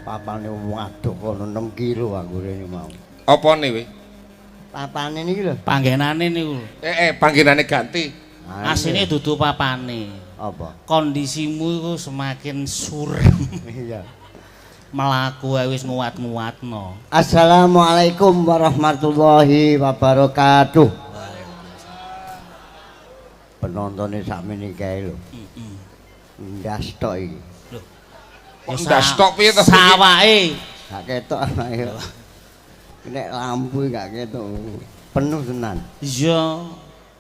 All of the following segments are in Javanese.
Papane waduh kono 6 kilo aku rene mau. Apane we? Papane niki lho. Panggenane niku. Panggenane ganti. Asline dudu papane. Apa? Kondisimu iku semakin surem. Iya. Melaku wis nguat-nguatno. Assalamualaikum warahmatullahi wabarakatuh. Penontonnya sakmene kae lho. Ndas tok iki. Lho. Ndas tok piye to? Sawake. Gak ketok ayo. Nek lampu gak ketok. Penuh tenan. Iya.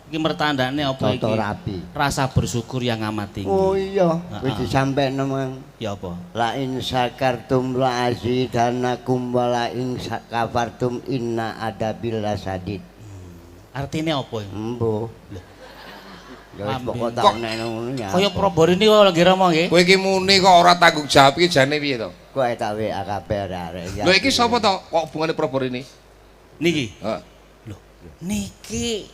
Iki mertandane apa iki? Toto rapi. Rasa bersyukur yang amat tinggi. Oh iya, wis disampaikan Mang. Ya apa? La in syakartum la azidanakum wa la in kafartum inna adabil lasadid. Artinya apa iki? Embo. Ya wis pokok tak nek ngono ya. Kaya Proborini kok lagi romo nggih. Kowe iki muni kok ora tanggung jawab iki jane piye to? Kowe tak WA kabeh arek. Lho iki sapa to? Kok hubungane Proborini? Niki. Heeh. Lho, niki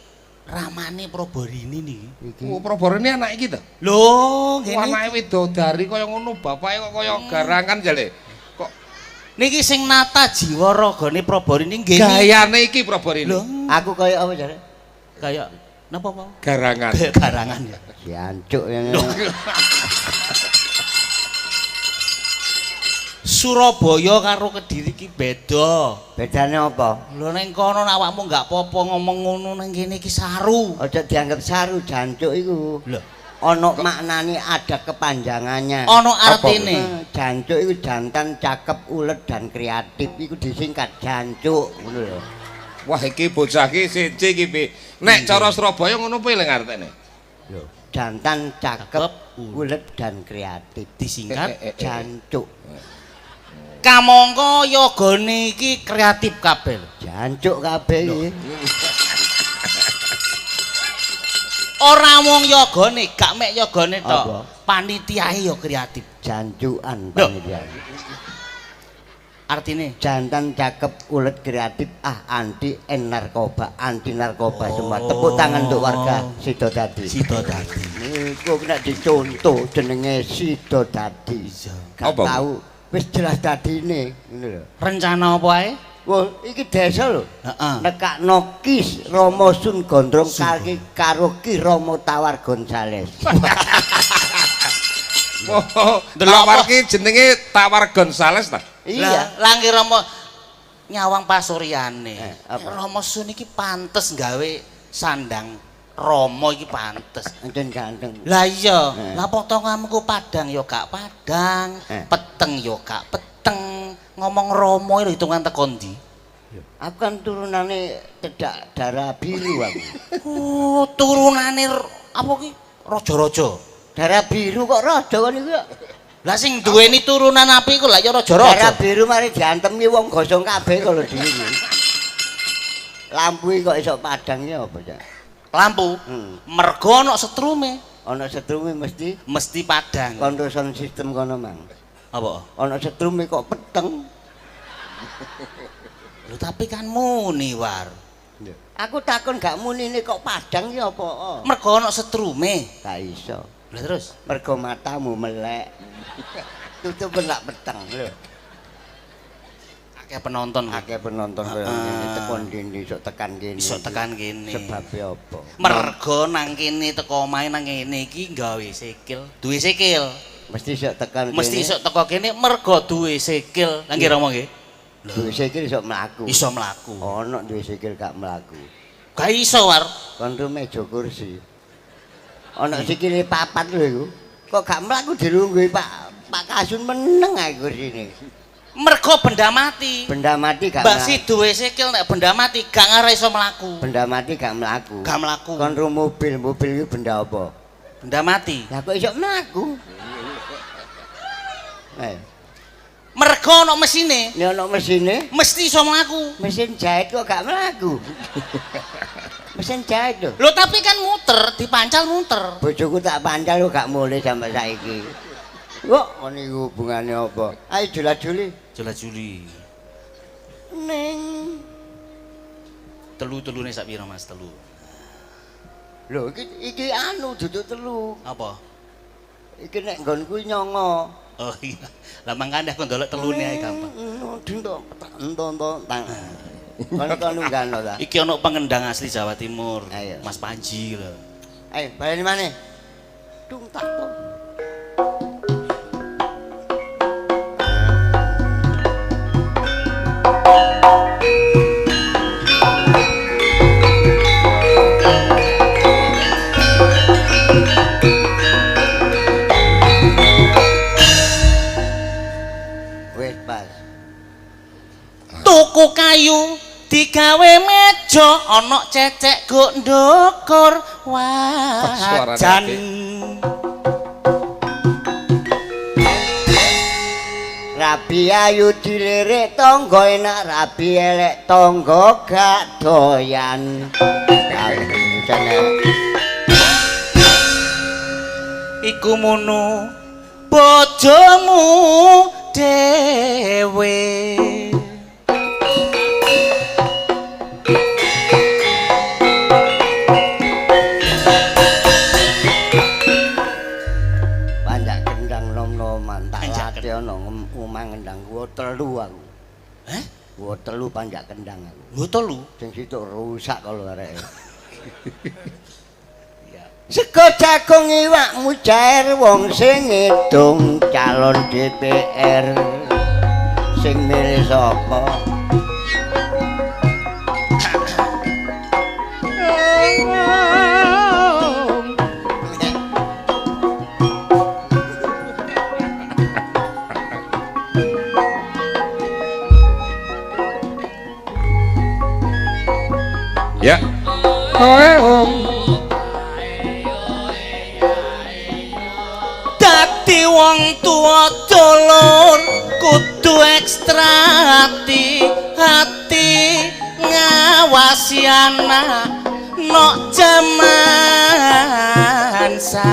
ramane Proborini niki. Oh, Proborini anak iki to? Lho, ngene. Anake widodari kaya ngono, bapake kok kaya garangan jale. Kok niki sing nata jiwa ragane Proborini nggih. gayane iki Proborini? Lho, Aku kaya apa jare? kayak napa, Pak? Garangan. Garangan ya. Jancuk ya. Surabaya karo Kediri ki beda. Bedane apa? Lho ning kono awakmu gak apa-apa ngomong ngono ning kene iki saru. Aja dianggap saru jancuk iku. Lho, Ana maknane ada kepanjangannya. ana artine. Jancuk iku jantan cakep, ulet dan kreatif iku disingkat jancuk ngono lho. Wah iki bocah iki siji iki piye? Nek cara Surabaya ngono piye lho artine? Lho, jantan cakep, ulet dan kreatif Disingkat jancuk. kamangka yogane iki kreatif kabeh. Jancuk kabeh iki. Ora mung yogane, gak mek yogane tok. Apa? Panitiae yo kreatif. Jancukan Lho. panitia. Artine Jantan cakep, ulet kreatif, anti narkoba, anti narkoba semua. Tepuk tangan untuk warga Sidodadi. Sidodadi. Niku kena dicontoh jenenge Sidodadi. Gak Apa? tahu, wis jelas dadine, ngono lho. Rencana apa ae? Wah, iki desa lho. Heeh. Nekakno Kis Romo Sun Gondrong karo Ki Romo Tawar Gonzales. Oh, Tawar ki jenenge Tawar Gonzales ta? Iya. Langge Romo nyawang pasuryane. Apa? Romo Sun iki pantes gawe sandang Romo iki pantes. Anjen ganteng. Lah iya, lah potonganku padang ya gak padang, peteng ya gak peteng. Ngomong Romo itu hitungan teko ndi? Aku kan turunane cedak darah biru aku. Oh, turunane apa ki? Raja-raja. Darah biru kok raja kan iku ya. Lah sing duweni turunan api iku lah ya Darah raja-raja. biru mari diantem ki wong gosong kabeh kalau dhewe. Lampu iki kok iso padang ya apa ya? Lampu. Mergo ana setrume, Ana setrume mesti padang. control system kono mang. Apa? Ana setrume kok peteng. Lho tapi kan muni war. Aku takon gak munine kok padang ya apa? Mergo ana setrume. Gak iso. Lah terus Mergo matamu melek. Tutup lak peteng lho. akeh penonton. Akeh penonton kaya ngene tekon kene iso tekan kene. Iso tekan kene. Sebabe apa? Mergo nang kene teko omahe nang kene iki gawe sikil, duwe sikil. Mesti iso tekan kene. Mesti iso teko kene mergo duwe sikil. Lah nggih Romo nggih. Duwe sikil iso mlaku. Iso mlaku. Ana duwe sikil gak mlaku. Gak iso war. Kon meja kursi. Ana sikile papat lho iku. Kok gak mlaku dilungguhi Pak Kasun meneng ae kursine. Mergo benda mati. Benda mati gak Mbak mlaku. si duwe sikil nek benda mati gak ngara iso mlaku. Benda mati gak mlaku. Gak mlaku. Kon ru mobil iki benda apa? Benda mati. Lah kok iso mlaku? Mergo ana mesine. Nek ana mesine, Mesti iso mlaku. mesin jahit kok gak mlaku. Mesin jahit lho. Lho tapi kan muter, dipancal muter. Bojoku tak pancal kok gak mulih sampai saiki. Kok ngono iku hubungane apa? Ayo jula-juli. Jula-juli. Ning Telu-telune sak pira Mas? Telu. lho iki anu duduk telu. Apa? Iki nek nggonku nyongo. Oh iya. Lah mangkane aku ndelok telune ae gampang. Enton tang. Kon nunggano ta. Iki ana pengendang asli Jawa Timur. Ayo. Mas Panji lho. Ayo, baleni maneh. Tung tak to. Wes pas. Tuku kayu digawe meja ana cecek go ndukur wajan. Rabi ayu dilirik tangga enak, rabi elek tangga gak doyan. Iku mono bojomu dhewe. Panjak kendang nom-noman tak latih ana omah kendang gua telu aku. Hah? Gua telu panjak kendang aku. Lho telu. Sing situk rusak kalau areke. Sego jagung iwak mujair wong sing ngedung calon DPR sing milih sapa? Ya. Dadi wong tuwa dulur kudu ekstra hati ngawasi anak nok jaman saiki.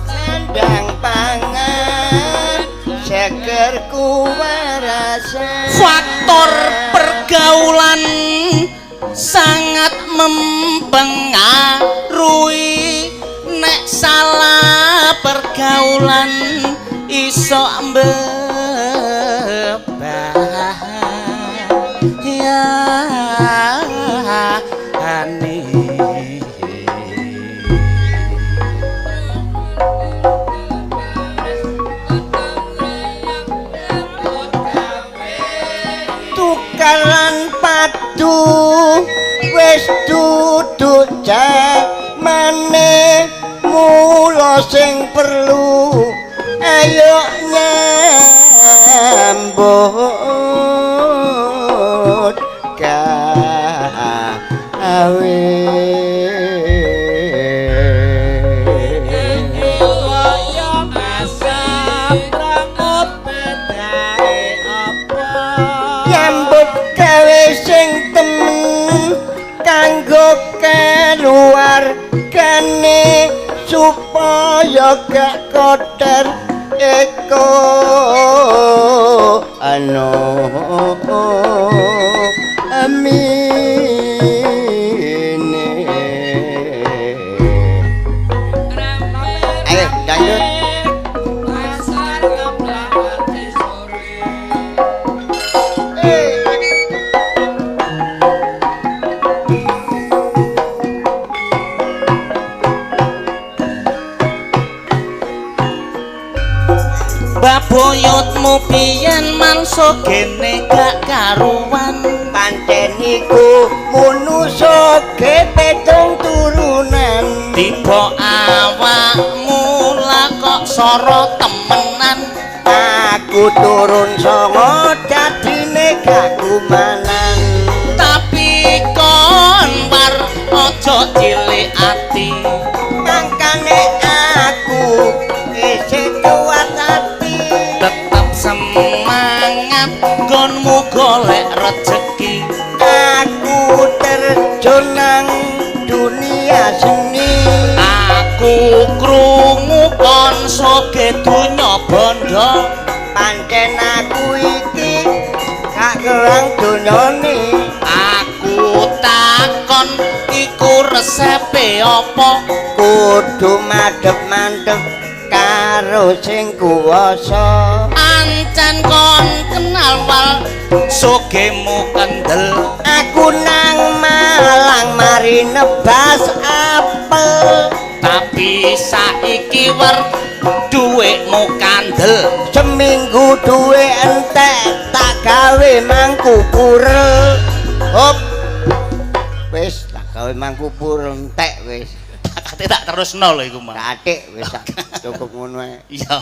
Sandang pangan seger kuwarasan. Faktor pergaulan sangat mempengaruhi. Nek salah pergaulan iso mbebahayani. Tukaran padu wis duduk jamane mula sing perlu ayo nyambut gawe. Nyambut gawe sing temen kanggo keluargane supaya gak kotor eko amin. Ayo dangdut. Baboyotmu piyen mangsa gene gak karuan. Pancen iku manusa gepetung turunan. Tiba awakmu lah kok soro temenan. Aku turun songo dadine gak kumanan. Tapi kon war aja cilik ati. Mangkane aku isih kuat ati. Tetap semangat gonmu golek rejeki. Aku terjun nang dunia seni. Aku krungu kon soge donya bondo. Pancen aku iki gak kerang donyane. Aku resepe apa? Kudu madhep-madhep karo sing kuwasa. Ancen kon kenal wal sugemu kendel. Aku nang Malang mari nebas apel. Tapi saiki wer duwekmu kandel. Seminggu duwe entek tak gawe mangku purel. Hop. Wis tak gawe mangku purel entek wis. Kate tak terusno lho iku, Mas. Katik wis tak cukup ngono ae. Iya.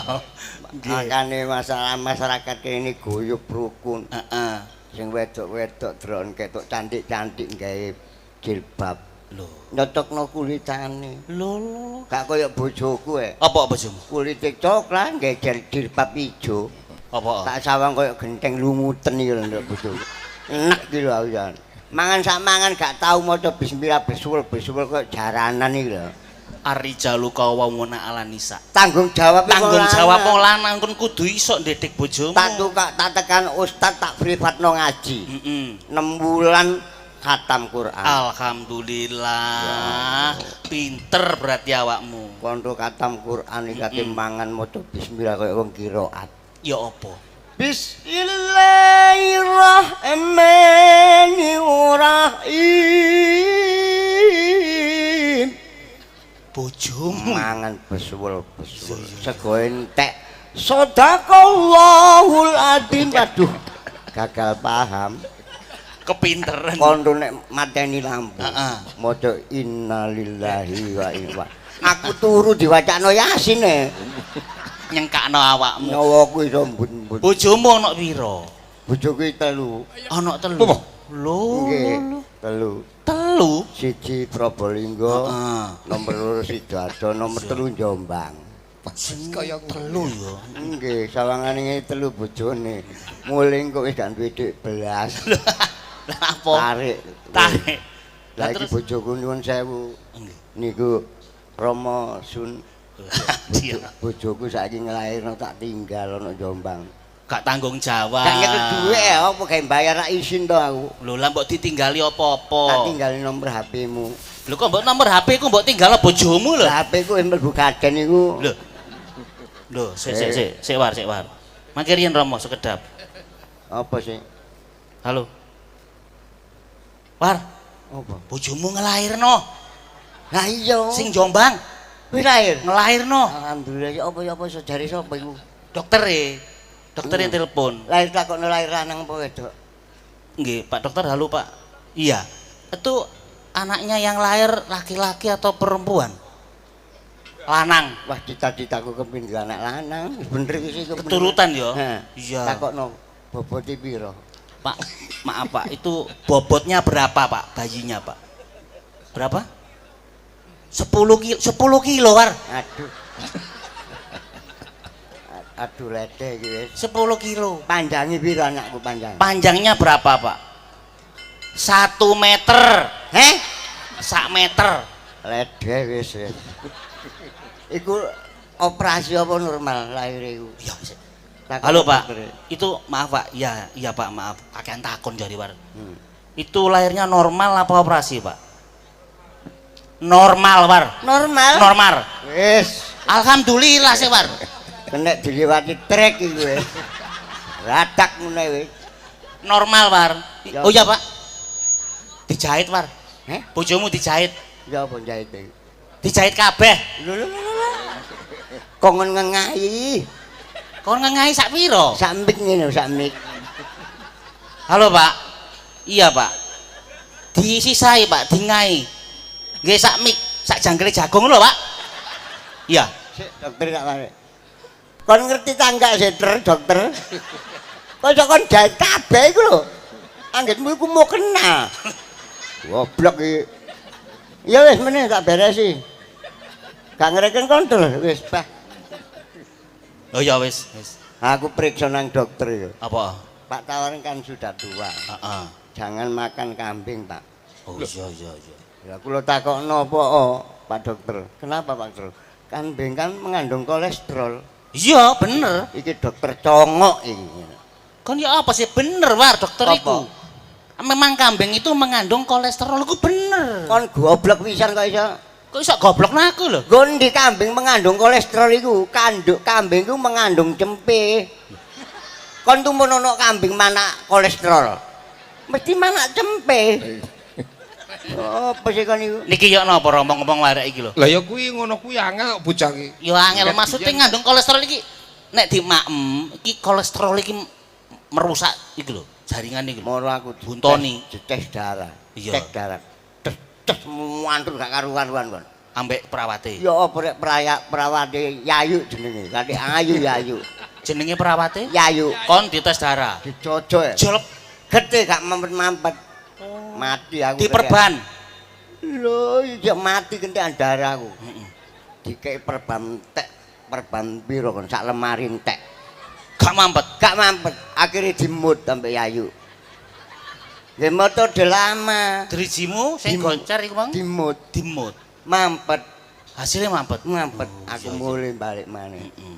Makane masalah masyarakat kene guyub rukun. Heeh. Sing wedok-wedok dron ketok cantik-cantik gawe jilbab. Lho, Nyotokno kulitane. lho. Gak koyo bojoku Apa bojomu? Kulite coklat gawe jilbab ijo. Apa? Tak sawang koyo genteng lumuten iki lho nduk bojoku. Enak iki lho aku jan. Mangan sak mangan gak tau maca bismillah besul koyo jaranan iki lho. Arijalu kawawuna ala nisa. Tanggung jawab Tanggung jawab wong lanang kon kudu iso ndedek bojomu. tak tekan ustad tak privatno ngaji. Heeh. 6 bulan khatam Quran. Alhamdulillah. Pinter berarti awakmu. Kondo khatam Quran iki kate mangan maca bismillah koyo wong qiraat. Ya apa? Bismillahirrahmanirrahim. Bojomu Mangan besul. Sego entek. Shadaqallahul adzim. Aduh, gagal paham. kepinteran. Kondo nek mateni lampu. Heeh. Maca innalillahi wa inna. Aku turu diwacana Yasin Nyengkakno awakmu. nyawaku iso mbut-mbut. Bojomu ana pira? Bojoku 3. Ana 3. Apa? Lho. Nggih, 3. 3. Siji Probolinggo, Heeh. nomor 2 Sidoarjo, nomor 3 Jombang. Kaya 3 ya. Nggih, sawangane 3 bojone. Muling kok wis gak duwe dhuwit belas. Lah apa? Tarik. Tarik. Lah Lah iki terus bojoku nyuwun sewu. nggih. Niku Romo Sun. Iya. Bojoku saiki nglairno tak tinggal ana Jombang. Gak tanggung jawab. Gak ngerti dhuwit apa gawe bayar rak isin to aku. Lho lah mbok ditinggali Tak apa-apa. tinggali nomor HP-mu. Lho kok mbok nomor HP ku mbok tinggal bojomu lho. Lah HP-ku mlebu gaden iku. Lho. Lho, sik war. Mangke riyen Romo sekedap. Apa sih? Halo. War, Apa? bojomu ngelairno. Lah iya. Sing Jombang wis lahir. ngelairno. Alhamdulillah ya apa iso jare sapa iku? Dokter yang telepon. Lahir takokno lahir lanang apa wedok? Nggih, Pak Dokter, halo Pak. Iya. Itu anaknya yang lahir laki-laki atau perempuan? Lanang. Wah, cita-citaku kepindho anak lanang. Bener iki sih Keturutan ya? Heeh. Iya. Takokno bobote piro? Pak, maaf Pak, itu bobotnya berapa Pak bayinya Pak? Berapa? 10 kilo War. Aduh. Aduh ledeh iki wis. 10 kilo. Panjange piro anakku panjang? Panjangnya berapa Pak? 1 meter. Heh? 1 meter. Ledeh wis. Iku operasi apa normal lahir iku? Ya, Takon halo Pak, dokter. itu maaf Pak, iya Pak, maaf, kakean takon jadi War. Hmm. Itu lahirnya normal apa operasi Pak? Normal War, Normal? normal. Wis, Alhamdulillah sih War. kena diliwati trek iku wis. Radak ngene wis. Normal War. Ya. Oh iya Pak, dijahit War. Heh? Bojomu dijahit, Ya apa jahit iki? dijahit kabeh. Lho. Kongon ngengahi. Kon ngengahi sak piro? Sak mik ngene sak mik. Halo Pak, iya Pak. Disisai Pak, dingai. Nggih sak mik, sak jangkele jagung lho Pak. Iya. Sik dokter gak mari. Kon ngerti tangga seter dokter? Kok kon jahit kabeh iku lho. Anggitmu iku mau kena. Goblok iki. Ya wis meneh tak beresi. Gak ngereken kontrol wis bah. Oh ya wis. Aku periksa nang dokter itu. Apa? Pak Tawarin kan sudah tua. Heeh. Jangan makan kambing, Pak. Oh iya. Ya kula takokno apa oh, Pak Dokter? Kenapa Pak Dokter? Kambing kan mengandung kolesterol. Iya, bener. Iki dokter congok iki. Kan ya apa sih bener War dokter Apa? iku. Memang kambing itu mengandung kolesterol, itu bener. Kon goblok pisan kok iso. Kok iso goblok aku lho? Gondi kambing mengandung kolesterol iku, kanduk kambing iku mengandung cempe. Kon tumono kambing mana kolesterol? Mesti mana cempe. Oh, apa sih kon iku? Niki yo napa ngomong-ngomong warek iki lho. Lah ya kuwi ngono kuwi angel kok bocah iki. Yo angel maksudnya ngandung kolesterol iki nek dimakem iki kolesterol iki merusak iki lho, jaringan iki lho. Moro aku buntoni, tes darah. Iya. Cek darah. Tes mantul gak karuan-karuan kon. Ambek perawate. Ya apa rek perawate Yayu jenenge. Kanthi ayu Yayu. Jenenge perawate? Yayu. Kon dites darah. Dicocok. Jolep Gede gak mampet-mampet. Mati aku. diperban. Lho, iya mati kentekan darahku. Heeh. Dikei perban tek, perban piro kon sak lemari entek. Gak mampet. Gak mampet, akhirnya dimut sampai Yayu. Nggih metode lama. Drijimu sing goncar iku Mang Dimut, dimut. mampet, Hasilnya mampet. mampet. Oh, Aku iya, iya. mulai balik maneh. Heeh.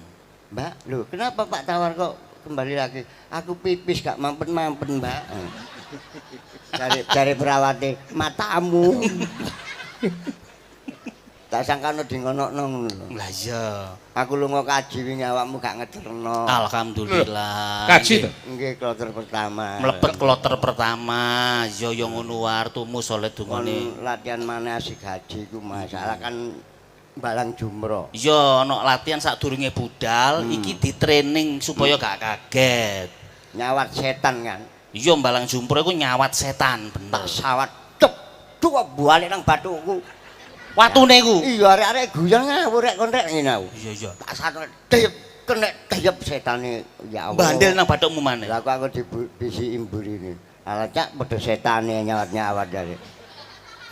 Mbak, lho kenapa Pak Tawar kok kembali lagi? Aku pipis gak mampet-mampet, Mbak. Cari perawate matamu. Tak sangkano di ngono-ngono ngono lho. Lah iya. Aku lunga kaji wingi awakmu gak ngeterno. Alhamdulillah. Kaji to? Nggih kloter pertama. Mlepet kloter pertama, yo yo ngono war tumu saleh Kon dungane. latihan mana asik haji ku masalah kan balang jumroh. Yo ana latihan sadurunge budal, iki di training supaya gak kaget. Nyawat setan kan. Iya mbalang jumpro iku nyawat setan, bener. Tak sawat cep. Dua balik nang batuku. Watune iku. Iya arek-arek guyon ngawur rek kon rek ngene aku. Iya iya. Tak satu deyep kena deyep setane ya Allah. Bandel nang bathukmu maneh. Lah aku dibisi imburine. Ala cak padha setane nyawat-nyawat dari.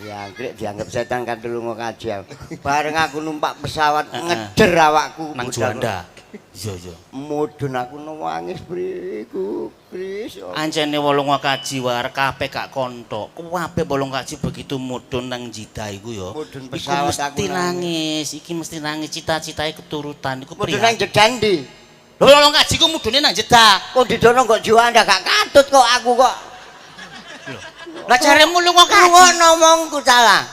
Ya anggere dianggap setan kan lunga kaji. Bareng aku numpak pesawat ngeder awakku Nang Juanda. Iya iya. Mudhun aku nangis briku, Kris. Ancene wolong kaji war kabeh gak kontok. Kabeh wolong kaji begitu mudhun nang jida iku ya. Mudhun Iku pesawat aku mesti nangis, iki mesti nangis cita-citae keturutan iku Mudhun nang jedan ndi? Lho wolong kaji ku mudhune nang jeda. Kok didono kok Juanda gak katut kok aku kok. Lah jaremu lunga kaji. Ngono ngomongku salah.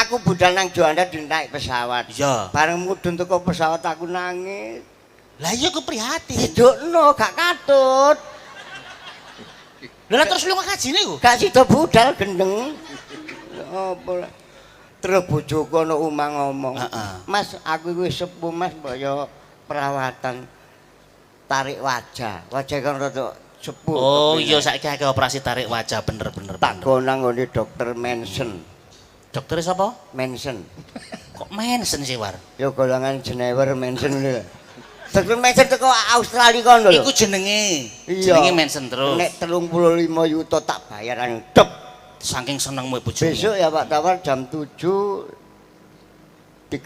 Aku budal nang Juanda dinaik pesawat. Iya. Bareng mudhun teko pesawat aku nangis. Lah iya ku prihatin. Didukno gak katut. Lah terus lunga kajine ku? Gak sida budal gendeng. Apa terus bojoku ana omah ngomong. Heeh. Mas, aku wis sepuh Mas, mbok yo perawatan tarik wajah. Wajah kan rada sepuh. Oh iya saiki akeh operasi tarik wajah bener-bener. Tak gonang nggone dokter Manson. Dokter sapa? Manson. Kok Manson sih war? Yo golongan Jenewer Manson lho. Dokter Manson teko Australia kon lho. Iku jenenge. Iya. Jenenge Manson terus. Nek 35 yuta tak bayaran dep. Saking senengmu bojomu. Besok ya Pak Tawar jam 7.30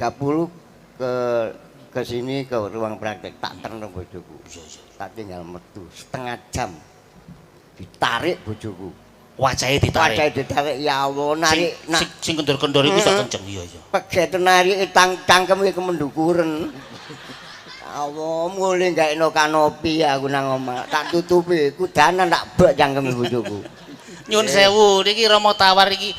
ke sini ke ruang praktek tak terno bojoku. Iya iya. Tak tinggal metu setengah jam. Ditarik bojoku. Wajahe ditarik. Wajah ditarik ya Allah narik Sing kendor-kendor iku iso kenceng iya iya. peget narik cangkem iki kemendukuren. Allah mulai gaekno kanopi aku nang omah. Tak tutupi kudanan tak bek cangkeme bojoku. Nyun sewu niki Rama Tawar iki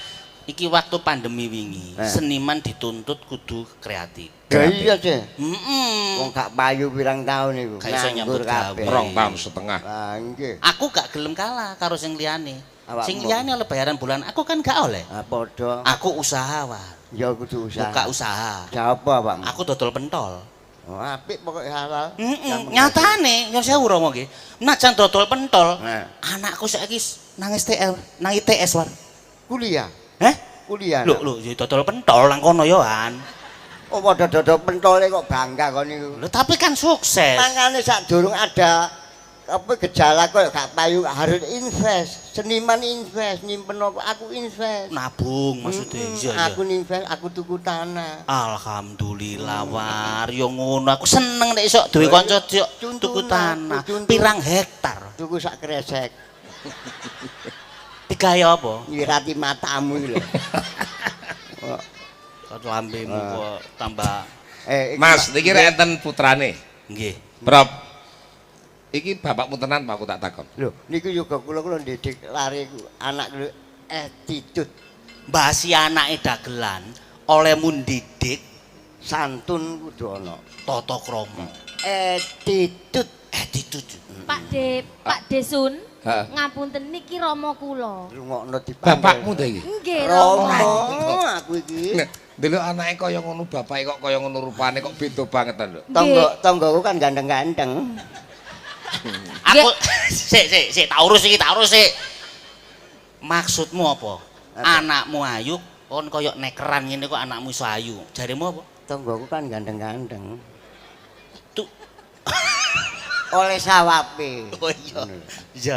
waktu pandemi wingi. Seniman dituntut kudu kreatif. Ya iya sih. Heeh. Wong gak payu pirang tahun iku. Gak iso nyambut gawe. 2 tahun setengah. Ah nggih. Aku gak gelem kalah karo sing liyane. Awakmu? Sing liyane oleh bayaran bulan, aku kan gak oleh. Ah padha. Aku usaha war. Ya kudu usaha. Buka usaha. Siapa Pak? Aku dodol pentol. Oh, apik pokoknya halal. Nyatane nyun sewu Rama nggih. Najan dodol pentol, Nah. anakku saiki nang STL, nang ITS war. Kuliah. Heh? Kuliah. Lho ya dodol pentol nang kono ya an. Oh padha dodol pentole kok bangga kon niku. Lho tapi kan sukses. Mangane sadurung ada apa gejala kok gak payu harus invest. Seniman invest, nyimpen apa aku invest. Nabung maksudnya. Iya iya. Aku invest, aku tuku tanah. Alhamdulillah war, yo ngono aku seneng nek iso duwe kanca tuku tanah. Pirang hektar? Tuku sak kresek. Digawe apa? Nyirati matamu iki lho. Kok lambemu kok tambah Iki, Mas, niki rek enten putrane. nggih. Prop. Iki bapakmu tenan Pak aku tak takon. Lho, niku yoga kula ndidik lari anak kula attitude, Mbasi anake dagelan, olehmu ndidik santun kudu ana. tata krama. Attitude. Pak Desun, Heeh. ngapunten niki rama kula. Rungokno dipanggil. Bapakmu ta iki? Nggih, Rama rama. aku iki. Nek delok anake kaya ngono bapake kok kaya ngono rupane kok beda banget lho. Tanggaku kan ganteng-ganteng. Aku sik tak urus sik. Maksudmu apa? Anakmu ayu kon kaya nekeran ngene kok anakmu iso ayu. Jaremu apa? Tanggaku kan ganteng-ganteng. Tuh. Oleh sawape. Oh iya.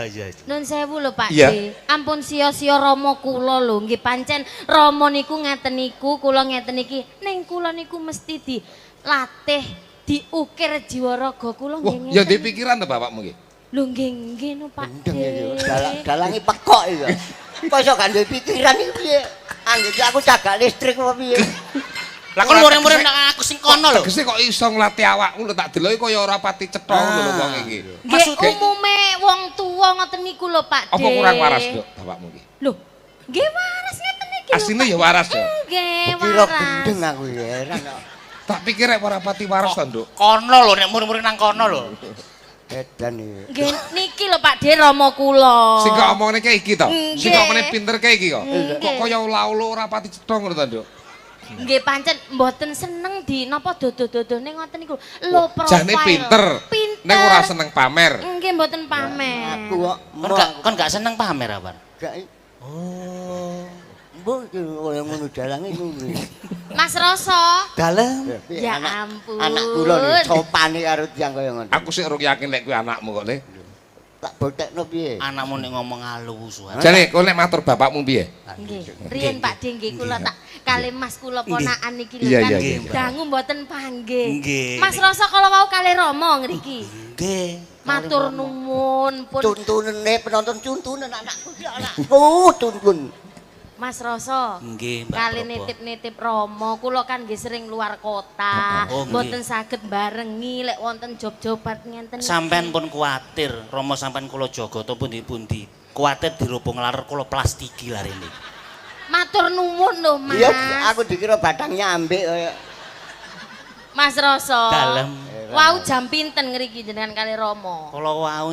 Iya. Nun sewu lho Pak Iya. D. Ampun sia-sia rama kula lho. Nggih pancen rama niku ngeten niku, kula ngeten iki. Ning kula niku mesti dilatih, diukir jiwa raga kula Wah, nggih ya ngeten. di pikiran ta bapakmu iki? Lho nggih no Pak D. Gendeng iki. Dalange pekok iki. Kok iso gak duwe pikiran iki piye? Anggere aku cagak listrik apa piye? Lah kon muring-muring nek aku sing kono lho. Tegese kok iso nglatih awakmu lho tak deloki kaya ora pati cetha ngono lho wong iki. Nggih Maksudnya- umume wong tuwa ngoten niku lho Pak D. Apa kurang waras lho bapakmu iki? Lho, nggih waras ngeten iki lho. Asline Pak. ya waras ya. Nggih Kira waras. gendeng aku ya heran kok. Tak pikir rek ora pati waras ta, Nduk. Kono lho nek muring-muring nang kono lho. Edan iki. Nggih niki lho Pak D rama kula. Sing kok omongne kayak iki to. Sing kok Nggih. meneh pinter kayak iki kok. Nggih. Kok kaya ula-ula ora pati cetha ngono ta, Nduk. Nggih pancen mboten seneng di napa dodo-dodone ngoten niku. Lho profile. Jane pinter. Pinter. Nek ora seneng pamer. Nggih mboten pamer. Aku kok Kon gak seneng pamer apa? gak. Oh. Mbok iki kaya ngono dalange ngono. Mas Rasa. Dalem. Ya ampun. Anak kula nih sopane karo tiyang kaya ngono. Aku sik urung yakin nek kuwi anakmu kok, Le. Tak botekno piye? Anakmu nek ngomong halus wae. Jane kowe nek matur bapakmu piye? Nggih, riyen Pak D nggih kula tak kalih Mas kula ponakan niki lho Iya, kan. iya, iya. Dangu mboten panggih. Nggih. Mas Rasa kala wau kalih Rama ngriki. Nggih. Matur nuwun pun Tuntunane penonton tuntunan anakku ya anakku tuntun. Mas Rasa. Nggih, Mbak Kali Propo. nitip-nitip Rama, kula kan nggih sering luar kota. Oh, nggih. Mboten saged barengi lek wonten job-jobat ngenten. Sampean pun kuwatir, Rama sampean kula jaga to pundi-pundi. Kuwatir dirubung laler kula plastiki larene. Matur nuwun lho, Mas. Iya, aku dikira batangnya ambek kaya Mas Rasa. Dalem. Wau jam pinten ngriki jenengan kali Rama? Kula wau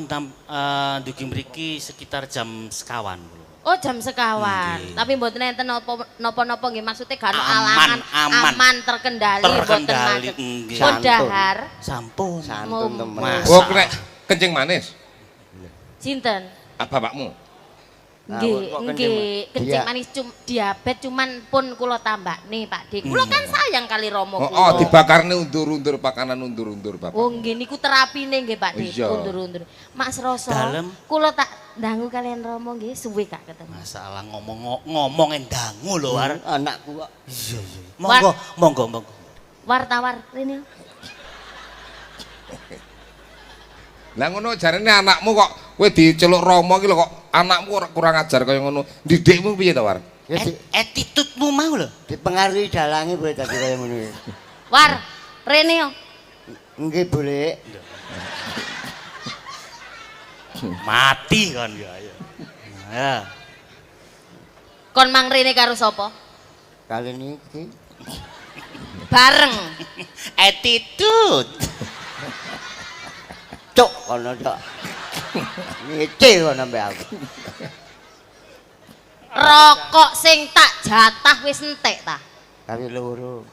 dugi mriki sekitar jam sekawan kula. Oh jam sekawan. Nggih. Tapi mboten enten napa-napa nggih maksudnya gak ono Aman, alangan, aman. terkendali, mboten Terkendali, macet. nggih. Pun dahar. Sampun. santun temen. Mas. Oh, nek kencing manis. Sinten? Ah, bapakmu. Nggih, kok nggih, kencing manis diabet cuman pun kula tambakne Pak D. Kula kan sayang kali Rama Oh, kula. oh dibakarne undur-undur pakanan undur-undur bapak. Oh nggih niku terapine nggih Pak D. Iya. Undur-undur. Mas Rasa, Dalem. kula tak dangu kalian Rama nggih suwe gak ketemu. Masalah ngomong endangu lho, War. Anakku kok Iya, iya. Monggo. War-tawar rene. Lah ngono jarene anakmu kok kowe diceluk Rama iki lho kok anakmu ora kurang ajar kaya ngono. Didikmu piye to, War? ya Attitude-mu mau lho. dipengaruhi dalange boleh dadi kaya ngono. War, rene yo. Nggih, boleh. Mati kan ya. Ya. Kon mang rene karo sapa? Kali niki Bareng. Attitude. cuk kono cuk. Ngece kono mbek aku. Rokok sing tak jatah wis entek ta. Kali loro.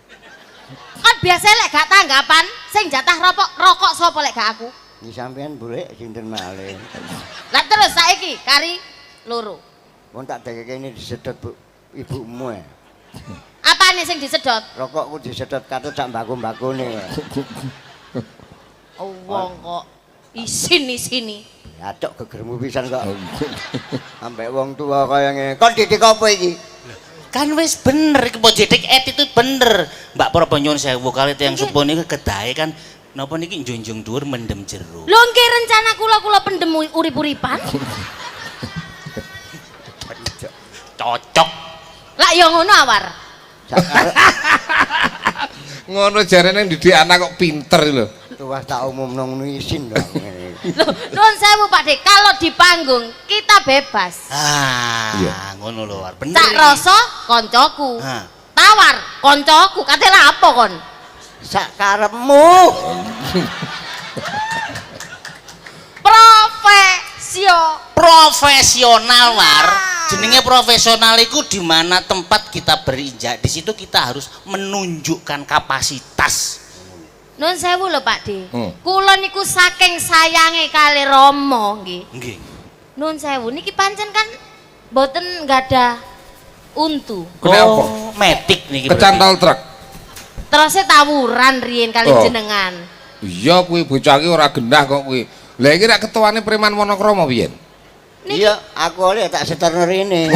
Kan biasa lek gak tanggapan sing jatah rokok sapa lek gak aku. Iki sampean boleh sinten malih. Lah terus saiki kari loro. Wong tak dekeke ini disedot Bu ibumu ya. Apane sing disedot? Rokokku disedot katut sak mbako-mbakone. Oh, wong kok isin-isini. Atok gegermu pisan kok. Sampai wong tua kaya ngene. Kon didik apa iki? Kan wis bener iki pojetik attitude bener. Mbak Propo nyuwun sewu kali tiyang sepuh niku kedahe kan napa niki njunjung dhuwur mendem jero. Lho nggih rencana kula pendem urip-uripan. Cocok. Lah ya ngono awar. Ngono jarene didik anak kok pinter lho. tuwas tak umumno ngono isin lho. Loh, nuwun sewu Pak De, kalau di panggung kita bebas. Ngono lho, War. Bener. Cak iki. rasa koncoku. Ah. Tawar koncoku, kate lha apa kon? Sak karepmu. Profesional, War. Jenenge profesional iku di mana tempat kita berinjak, di situ kita harus menunjukkan kapasitas. Nuwun sewu lho Pak De. Kula niku saking sayange kali Rama nggih. Nggih. Nuwun sewu niki pancen kan mboten gadah untu. Kenapa? Metik niki. Kecantol truk. Terusé tawuran riyen kali Oh. jenengan. Iya kuwi bocah iki ora gendah kok kuwi. Lah iki rak ketuane Preman Wonokrama piyen? Iya, aku oleh tak seterno rene.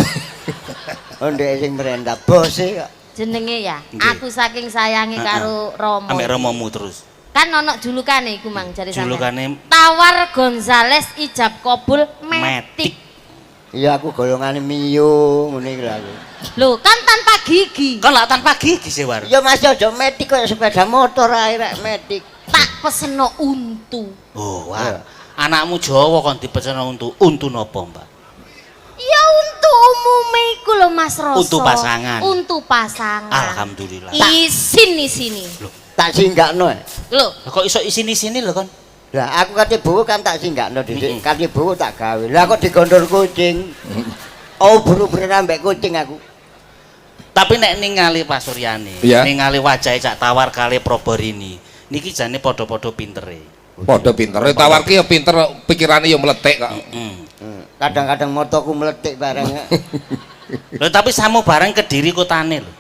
Ndek sing merenda bose kok. Jenenge ya, Nggih. aku saking sayange karo Rama. Ambek romomu terus. Kan ono julukane iku Mang jare sampean. Julukane Tawar Gonzales ijab kabul Metik. metik. Iya aku golongane Mio ngene iki lho aku. Lho, kan tanpa gigi. Kan lak tanpa gigi sih, War. Ya Mas aja metik koyo sepeda motor ae rek metik. Tak peseno untu. Oh, War. Anakmu Jawa kon dipeseno untu napa, Mbak? Ya untu umume iku lho Mas Roso. Untu pasangan. Untu pasangan. Alhamdulillah. Isin di sini. Tak singgakno. Lho, Lah kok iso isini-sini lho, kon? Lah aku kate bowo kan tak singgakno dhisik. Kate bowo tak gawe. Lah kok digondol kucing. Oh, buru-buru ambek kucing aku. Tapi nek ningali Pak Suryani, Iya. ningali wajahe Cak Tawar kali Proborini, niki jane padha-padha pintere. Padha pinter. Tawar ki ya pinter, pikirane ya meletik kok. Kadang-kadang motoku meletik bareng. Lho tapi samu bareng Kediri kotane lho.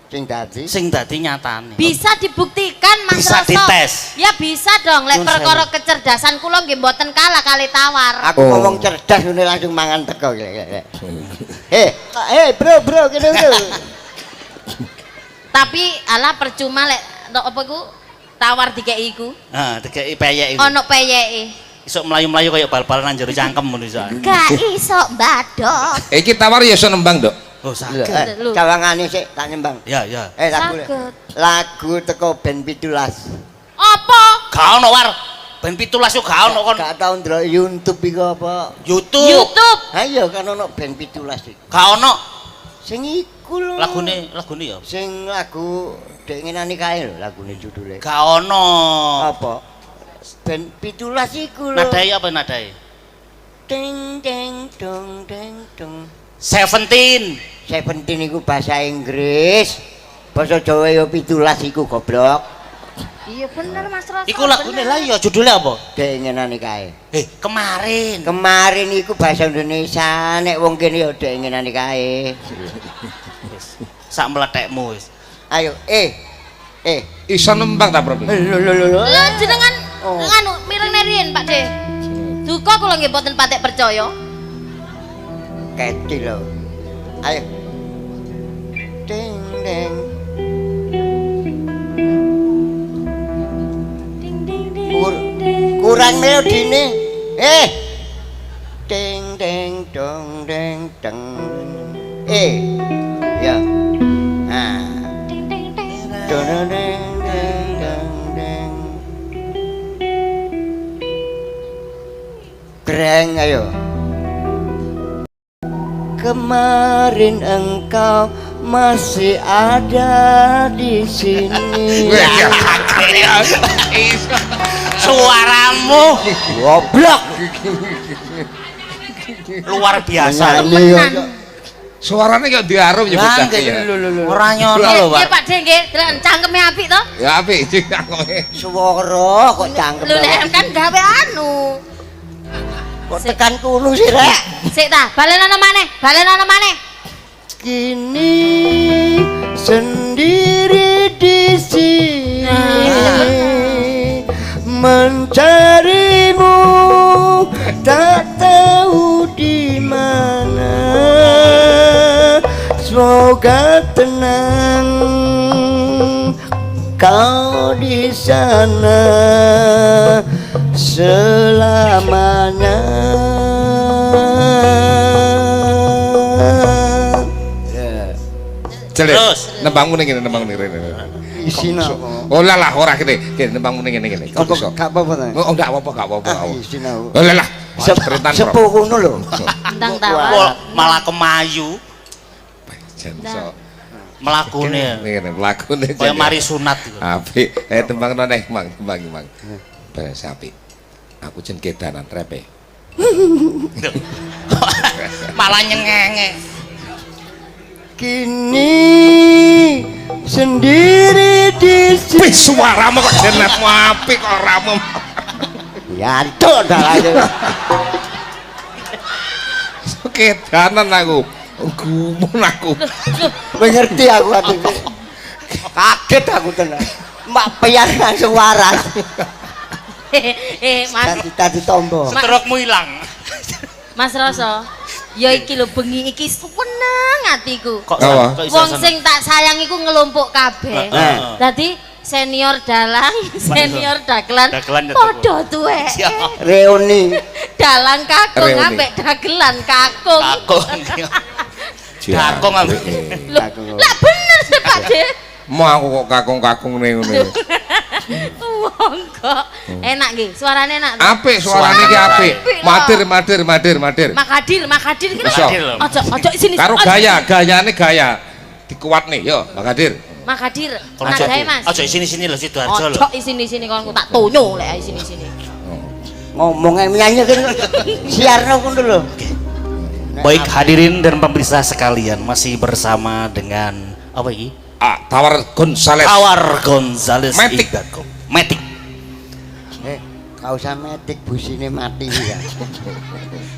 Sing dadi Sing dadi nyatane. bisa dibuktikan Mas Bisa Roso. dites. Ya bisa dong, lek Nyun perkara kecerdasan kula nggih mboten kalah kali Tawar. aku ngomong cerdas ngene langsung mangan teko. Bro, kene lho. Tapi ala percuma lek apa ku Tawar dikeki iku. Heeh, dikeki peyek iku. Ono peyeke. Iso mlayu-mlayu kaya bal-balan nang jero cangkem ngono iso. Gak iso mbadok. Iki Tawar ya iso nembang, Dok. Oh, saged. Lho. Cawangane sik tak nyembang. Ya, ya. Lagu. Saged. Lagu teko band 17. Apa? Gak ono, War. Ben 17 yo gak ono kon. Gak tau ndelok YouTube iku apa. YouTube. YouTube. Ayo kan ono band 17 iki. Gak ono. Sing iku lho. Lagune ya. Sing lagu Dek ngenani kae lho lagune judule. Gak ono. Apa? Band 17 iku lho. Nadai apa nadai? Ding ding dong ding dong. 17. 17 iku bahasa Inggris. Basa Jawa ya 17 iku goblok. Iya bener Mas Roso. Iku lagune lah ya judulnya apa? Dek ngenani kae. Kemarin. Kemarin iku bahasa Indonesia, nek wong kene ya dek ngenani kae. Sak meletekmu wis. Ayo, Iso nembang ta, Bro? lho. Lho jenengan Oh. nganu mireng riyen Pak De. Duka kula nggih mboten patek percaya. Keti lho. Ayo. Ding ding. Ding ding ding. Kurang melodine. Ding ding dong ding deng. Ya. Nah. Ding ding ding. Dong ding ding ding ding. Greng ayo. Kemarin engkau masih ada di sini. Suaramu Goblok. luar biasa. Suarane kok diarum ya bocah iki ya. Ora nyono lho, Nggih Pak. Pak De nggih, delok cangkeme apik to. Ya apik iki takoke. Suara kok cangkem. Lho nek kan gawe anu. Kok tekan kuno sih, Rek? Sik ta, balenono maneh. Kini sendiri di sini mencarimu, tak tahu di mana. Semoga tenang kau di sana selamanya. Jelek. Terus. Nembangmu ning kene, nembangmu ning kene. Isin Kok iso? aku. Oh lah ora kene. Kene nembangmu ning kene kene. Kok iso? Gak apa-apa ta. Oh enggak apa-apa, enggak apa-apa. Isin aku. Oh lah. Cepetan, Bro. Sepuh ngono lho. Tentang Kok tawa. malah kemayu Jan iso. melakune. Ngene mlakune. Kaya mari sunat iku. Apik. Tembangno neh, Mang. Tembang. Beres apik. Aku jen kedanan repe. Malah nyengenge. Kini sendiri di Wih, suaramu kok jenatmu apik kok ramu. Yantuk dalane. Kedanan aku. Gumun aku. Mengerti aku ati. Kaget aku tenan. Mak pian langsung waras. Mas Tadi tombo. Stroke-mu ilang. Mas Rasa, ya iki lho bengi iki seneng atiku. Kok Apa? kok iso Wong seneng? sing tak sayang iku ngelumpuk kabeh. Heeh. Dadi senior dalang, senior dagelan Dagelan ya, padha tuwek. Siap. Reuni. Dalang kakung Reuni. ambek dagelan kakung. Kakung. Kakung ambek. Lho, lah bener sih Pak De. Mau aku kok kakung-kakung ning ngene. Wong kok enak nggih, suarane enak. to? Apik suarane iki apik. Madir. Makadir ki lho. Iso. Ojo sini. Karo gayane gaya. Dikuatne yo, Mbak Kadir. Makadir. Kalau Enak gawe Mas. Aja sini lho Sidoarjo lho. Ojo sini kon tak tonyo lek sini. Ngomongnya menyanyi kan siarno ngono lho. Baik hadirin dan pemirsa sekalian, masih bersama dengan apa ini? Tawar Gonzales. Tawar Gonzales Matic. Igacom. Matic. Kau usah metik busine mati ya.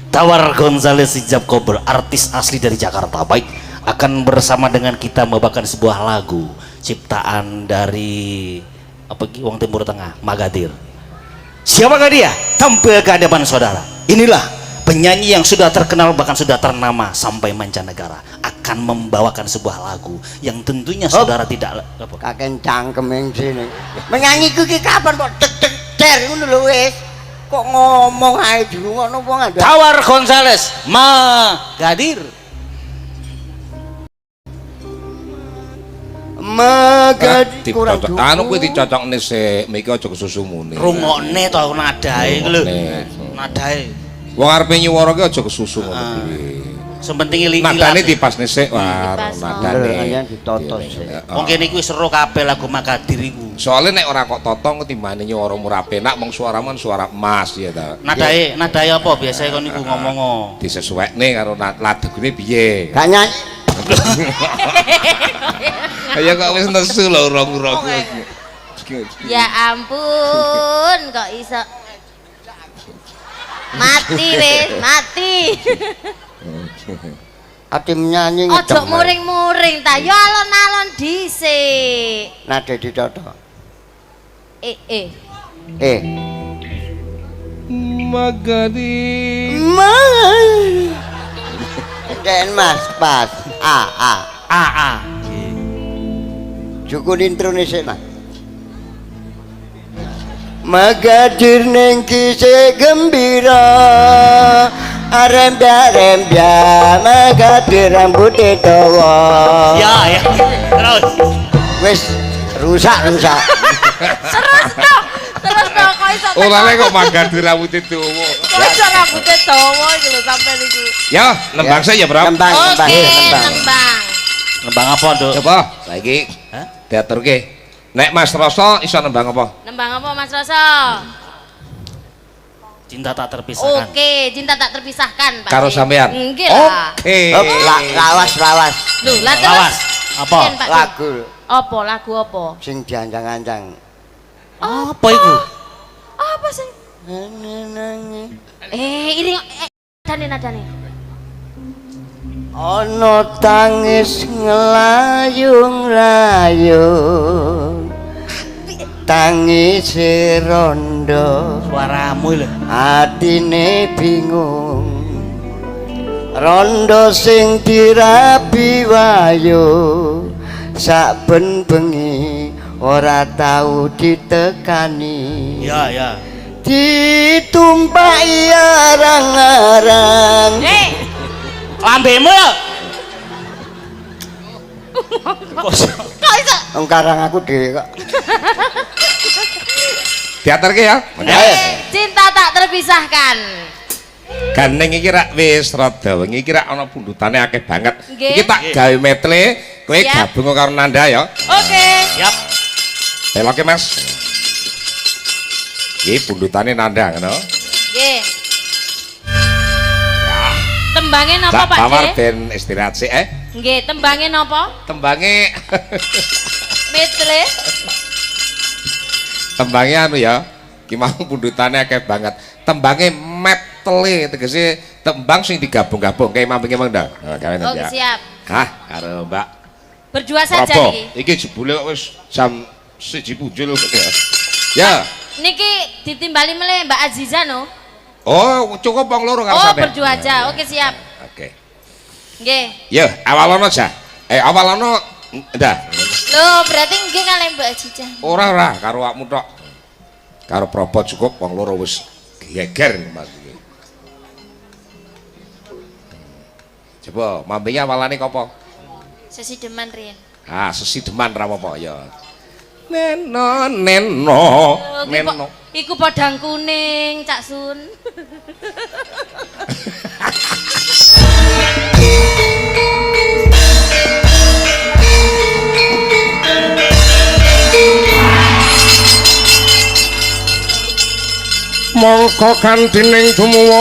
Tawar Gonzales Igacom berartis asli dari Jakarta. Baik, akan bersama dengan kita membawakan sebuah lagu ciptaan dari apa iki wong Timur Tengah, Magadir. Siapakah dia? Tampil ke hadapan saudara. Inilah penyanyi yang sudah terkenal bahkan sudah ternama sampai mancanegara akan membawakan sebuah lagu yang tentunya saudara tidak apa? Kakek cangkem yang sini. Menyanyi ki kapan kok tek ngono lho wis. Kok ngomong ae dulu ngono wong ada. Tawar Gonzales Magadir. Magadi kurang Dicocok. Anu kuwi dicocokne sik, miki aja kesusu muni. Rungokne to nadae iku lho. Rungokne. Nadae. Wong arepe nyuwara ki aja kesusu ngono kuwi. Sementing ilang. Nadane dipasne sik, wah, Dipasno. nadane. Bener, ditotos sik. Wong kene iki wis ero kabeh lagu Magadir iku. Soalnya nek ora kok totong ketimbane nyuwara murah penak mong suaramu kan suara emas ya ta. Nadae apa biasanya kon niku ngomong. Disesuekne karo ladegune piye. Gak nyanyi. Ya kok wis nesu lho urung-urung. Ya ampun, kok iso mati wis, mati. Ati menyanyi Ojo ngedem. muring-muring ta, yo alon-alon dhisik. Nada ditoto. Eh. Magadi. Den Mas pas. A. Cukup introne sik Mas. Magadir ning kisih gembira Aremda Magadir rambutnya dawa Ya. Terus. Wis rusak Terus to kok iso Oh lale kok Magadi rambute dawa. kok iso rambute dawa iki lho sampean iku. Ya, nembang saya ya, Bro. Nembang Oke, nembang. nembang. Nembang apa, Nduk? Coba saiki. Hah? Diaturke. Nek Mas Rasa iso nembang apa? Nembang apa Mas Rasa? Cinta tak terpisahkan. Oke, cinta tak terpisahkan, Pak. Karo sampean. Nggih lah. Oke. Hop, lawas Lho, lah terus Lawas. Apa? Yen, Pak. lagu Lagu apa? sing diancang-ancang. Apa iku? Apa sih? Iring nadane. Ana tangis nglayung-layung tangis rondo Suaramu lho. atine bingung rondo sing dirabi wayu saben bengi ora tau ditekani Ya. ditumpaki arang-arang Lambemu lho. Kok iso? Kok iso? Wong karang aku dhewe kok. Diaturke ya. Cinta tak terpisahkan. Gandeng iki rak wis rada wengi iki rak ana pundutane akeh banget. Nggih. Iki tak gawe metle, kowe Siap. gabung karo Nanda ya. Oke. Siap. Beloke Mas. Iki pundutane Nanda ngono. Nggih. Tembange napa Tak Pak tawar J? ben istirahat sik Nggih, tembange napa? Tembange Metre. tembange anu ya. Ki mau pundutane akeh banget. Tembange metle tegese tembang sing digabung-gabung kayak mampinge Mang Nda. Nah, kawen Oke, ya. siap. Hah, karo Mbak Berdua saja Probo. niki. Iki jebule kok wis jam 1 punjul ya. Ya. Niki ditimbali meleh Mbak Aziza no. Oh, cukup wong loro karo Oh, sampean. berdua aja. Oke, siap. Oke. Nggih. Ya, awalono aja. Awalono ndah. Loh, berarti nggih kalih Mbak Aziza. Ora karo awakmu tok. Karo Probo cukup wong loro wis geger Mas iki. Coba mampinge awalane apa? Sesi deman Rin. Ah, sesideman ra apa ya. Neno neno. Iku podang kuning, Cak Sun. Mongko kanthi ning tumuwa